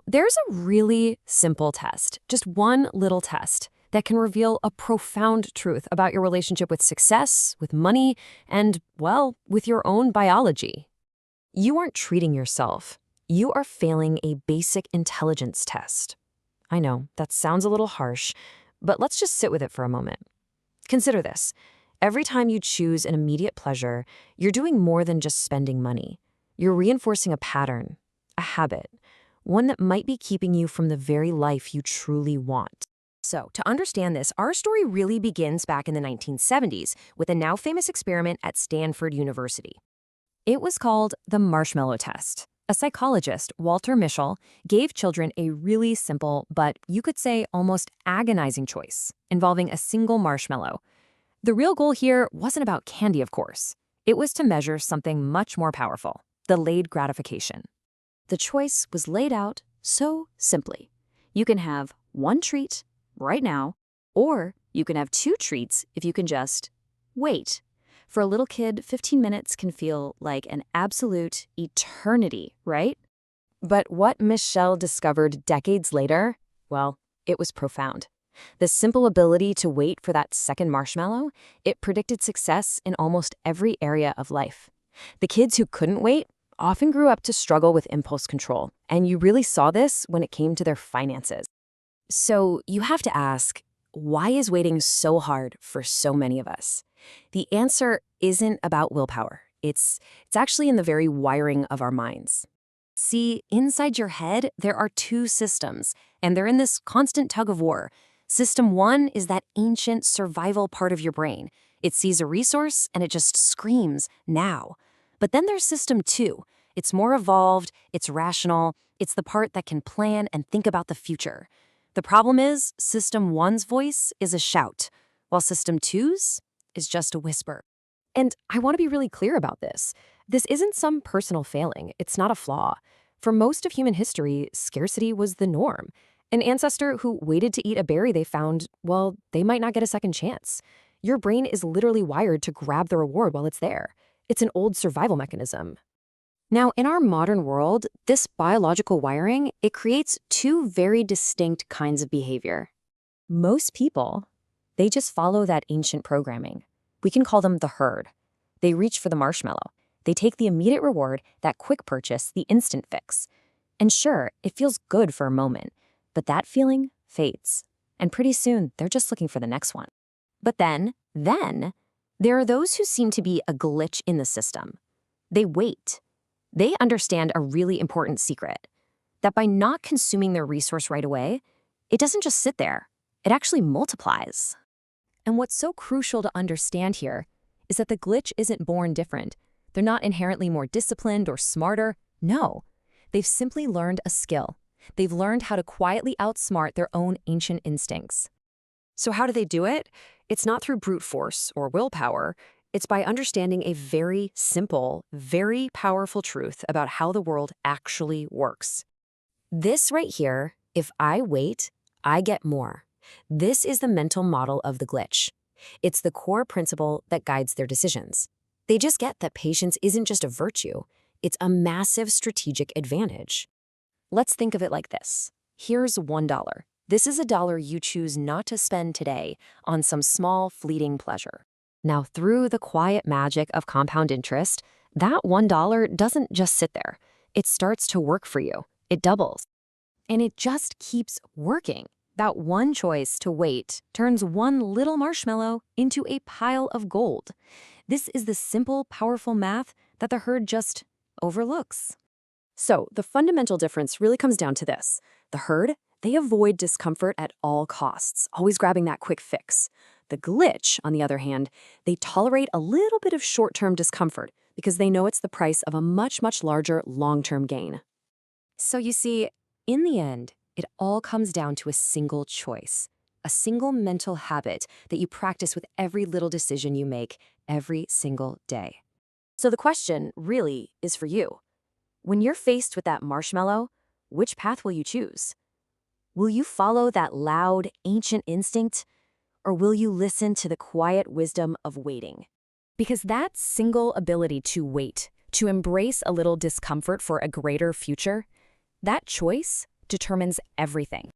There's a really simple test, just one little test, that can reveal a profound truth about your relationship with success, with money, and, well, with your own biology. You aren't treating yourself. You are failing a basic intelligence test. I know, that sounds a little harsh, but let's just sit with it for a moment. Consider this. Every time you choose an immediate pleasure, you're doing more than just spending money. You're reinforcing a pattern, a habit, one that might be keeping you from the very life you truly want. So, to understand this, our story really begins back in the 1970s with a now famous experiment at Stanford University. It was called the Marshmallow Test. A psychologist, Walter Mischel, gave children a really simple, but you could say almost agonizing choice, involving a single marshmallow. The real goal here wasn't about candy, of course. It was to measure something much more powerful, delayed gratification. The choice was laid out so simply. You can have one treat right now, or you can have two treats if you can just wait. For a little kid, 15 minutes can feel like an absolute eternity, right? But what Michelle discovered decades later, well, it was profound. The simple ability to wait for that second marshmallow, it predicted success in almost every area of life. The kids who couldn't wait often grew up to struggle with impulse control, and you really saw this when it came to their finances. So you have to ask, why is waiting so hard for so many of us? The answer isn't about willpower. It's actually in the very wiring of our minds. See, inside your head, there are two systems, and they're in this constant tug of war. System 1 is that ancient survival part of your brain. It sees a resource, and it just screams, now. But then there's System 2. It's more evolved, it's rational, it's the part that can plan and think about the future. The problem is, System 1's voice is a shout, while System 2's is just a whisper. And I want to be really clear about this. This isn't some personal failing. It's not a flaw. For most of human history, scarcity was the norm. An ancestor who waited to eat a berry they found, well, they might not get a second chance. Your brain is literally wired to grab the reward while it's there. It's an old survival mechanism. Now, in our modern world, this biological wiring, it creates two very distinct kinds of behavior. Most people, they just follow that ancient programming. We can call them the herd. They reach for the marshmallow. They take the immediate reward, that quick purchase, the instant fix. And sure, it feels good for a moment, but that feeling fades. And pretty soon, they're just looking for the next one. But then, there are those who seem to be a glitch in the system. They wait. They understand a really important secret, that by not consuming their resource right away, it doesn't just sit there. It actually multiplies. And what's so crucial to understand here is that the glitch isn't born different. They're not inherently more disciplined or smarter. No, they've simply learned a skill. They've learned how to quietly outsmart their own ancient instincts. So how do they do it? It's not through brute force or willpower. It's by understanding a very simple, very powerful truth about how the world actually works. This right here, if I wait, I get more. This is the mental model of the glitch. It's the core principle that guides their decisions. They just get that patience isn't just a virtue, it's a massive strategic advantage. Let's think of it like this. Here's $1. This is a dollar you choose not to spend today on some small, fleeting pleasure. Now, through the quiet magic of compound interest, that $1 doesn't just sit there. It starts to work for you. It doubles. And it just keeps working. That one choice to wait turns one little marshmallow into a pile of gold. This is the simple, powerful math that the herd just overlooks. So the fundamental difference really comes down to this. The herd, they avoid discomfort at all costs, always grabbing that quick fix. The glitch, on the other hand, they tolerate a little bit of short-term discomfort because they know it's the price of a much, much larger long-term gain. So you see, in the end, it all comes down to a single choice, a single mental habit that you practice with every little decision you make every single day. So the question really is for you. When you're faced with that marshmallow, which path will you choose? Will you follow that loud, ancient instinct, or will you listen to the quiet wisdom of waiting? Because that single ability to wait, to embrace a little discomfort for a greater future, That choice determines everything.